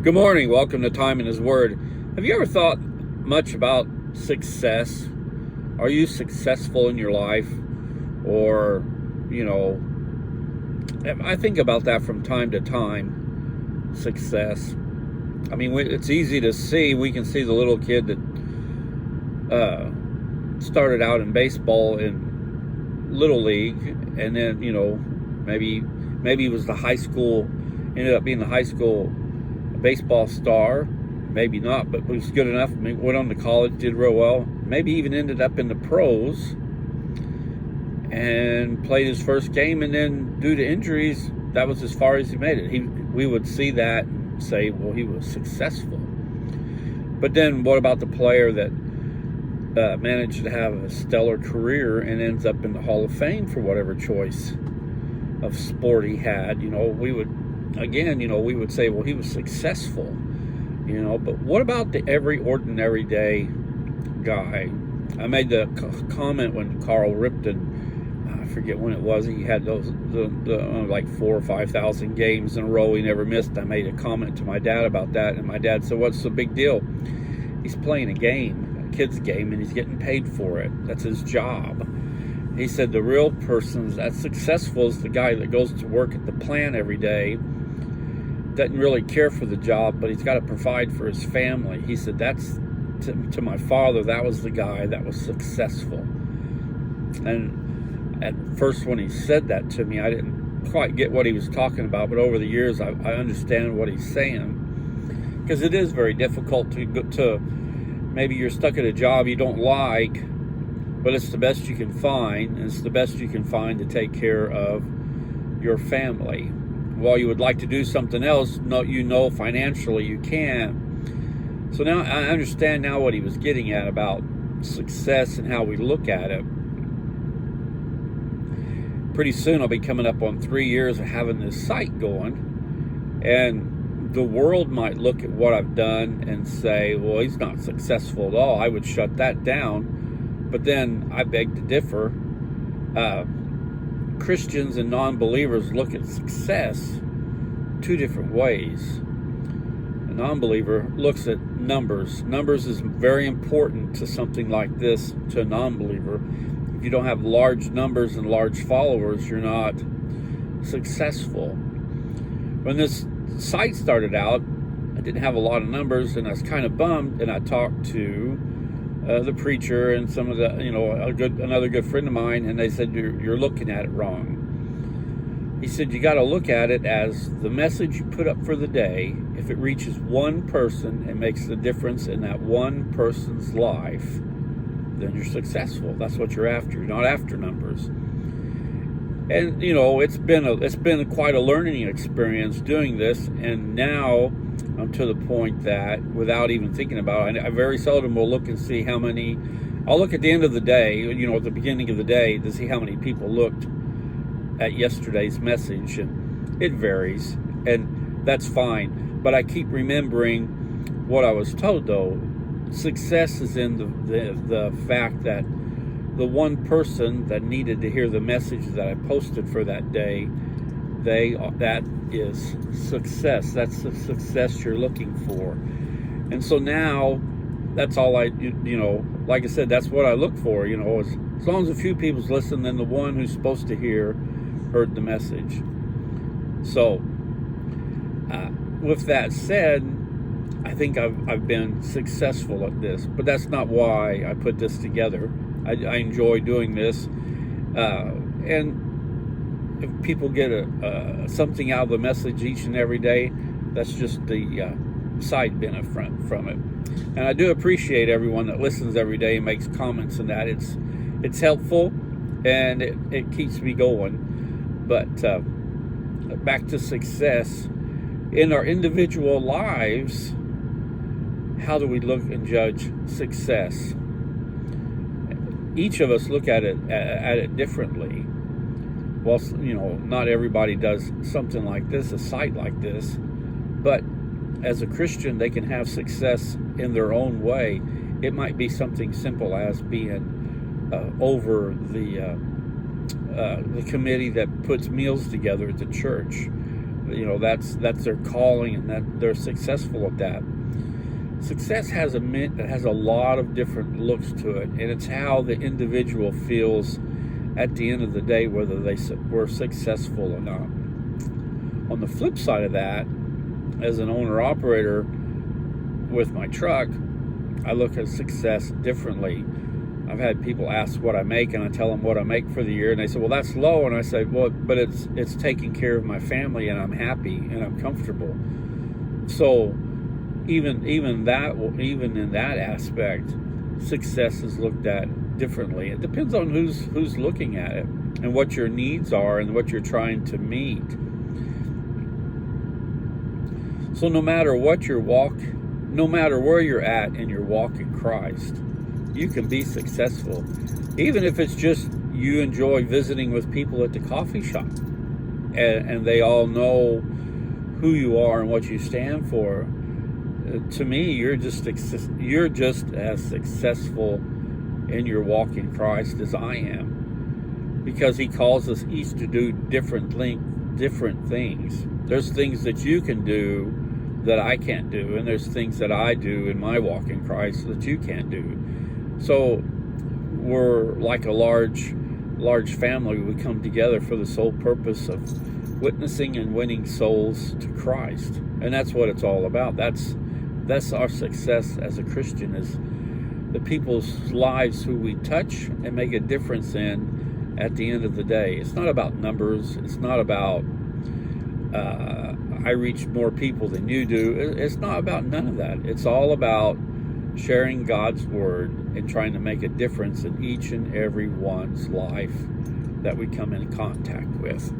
Good morning. Welcome to Time in His Word. Have you ever thought much about success? Are you successful in your life? Or, I think about that from time to time. Success. I mean, it's easy to see. We can see the little kid that started out in baseball in Little League, and then, maybe he was ended up being the high school baseball star, maybe not, but was good enough. Maybe went on to college, did real well. Maybe even ended up in the pros and played his first game, and then due to injuries, that was as far as he made it. We would see that and say, well, he was successful. But then what about the player that managed to have a stellar career and ends up in the Hall of Fame for whatever choice of sport he had? We would say, well, he was successful, but what about the every ordinary day guy? I made the comment when Carl Ripton, I forget when it was, he had those like 4,000 or 5,000 games in a row he never missed. I made a comment to my dad about that, and my dad said, what's the big deal? He's playing a game, a kid's game, and he's getting paid for it. That's his job. He said the real person that's successful is the guy that goes to work at the plant every day, doesn't really care for the job, but he's got to provide for his family. He said that's, to my father, that was the guy that was successful. And at first when he said that to me, I didn't quite get what he was talking about, but over the years I understand what he's saying, because it is very difficult to maybe you're stuck at a job you don't like, but it's the best you can find, and it's the best you can find to take care of your family. While you would like to do something else, financially you can't. So now I understand now what he was getting at about success and how we look at it. Pretty soon I'll be coming up on 3 years of having this site going, and the world might look at what I've done and say, well, he's not successful at all. I would shut that down. But then I beg to differ. Christians and non-believers look at success two different ways. A non-believer looks at numbers. Numbers is very important to something like this to a non-believer. If you don't have large numbers and large followers, you're not successful. When this site started out, I didn't have a lot of numbers, and I was kind of bummed, and I talked to the preacher and some of the, another good friend of mine, and they said, you're looking at it wrong. He said, you got to look at it as the message you put up for the day. If it reaches one person and makes the difference in that one person's life, then you're successful. That's what you're after. You're not after numbers. And, it's been quite a learning experience doing this, and now I'm to the point that without even thinking about it, I very seldom will look and see how many. I'll look at the end of the day, at the beginning of the day, to see how many people looked at yesterday's message, and it varies, and that's fine. But I keep remembering what I was told, though. Success is in the fact that the one person that needed to hear the message that I posted for that day, that is success. That's the success you're looking for. And so now, that's all like I said, that's what I look for, as long as a few people's listen, then the one who's supposed to hear heard the message. So, with that said, I think I've been successful at this, but that's not why I put this together. I enjoy doing this, and if people get something out of the message each and every day, that's just the side benefit from it. And I do appreciate everyone that listens every day and makes comments, and that it's helpful, and it keeps me going. But back to success in our individual lives. How do we look and judge success? Each of us look at it differently. Well, not everybody does something like this, a site like this, but as a Christian, they can have success in their own way. It might be something simple as being over the committee that puts meals together at the church. that's their calling, and that they're successful at that. Success has a lot of different looks to it, and it's how the individual feels at the end of the day, whether they were successful or not. On the flip side of that, as an owner-operator with my truck, I look at success differently. I've had people ask what I make, and I tell them what I make for the year, and they say, well, that's low. And I say, well, but it's taking care of my family, and I'm happy and I'm comfortable. So even in that aspect, success is looked at differently. It depends on who's looking at it and what your needs are and what you're trying to meet. So no matter where you're at in your walk in Christ, you can be successful. Even if it's just you enjoy visiting with people at the coffee shop, and they all know who you are and what you stand for. To me, you're just as successful in your walk in Christ as I am, because He calls us each to do different things. There's things that you can do that I can't do, and there's things that I do in my walk in Christ that you can't do. So we're like a large family. We come together for the sole purpose of witnessing and winning souls to Christ, and that's what it's all about. That's our success as a Christian, is the people's lives who we touch and make a difference in at the end of the day. It's not about numbers. It's not about I reach more people than you do. It's not about none of that. It's all about sharing God's word and trying to make a difference in each and every one's life that we come in contact with.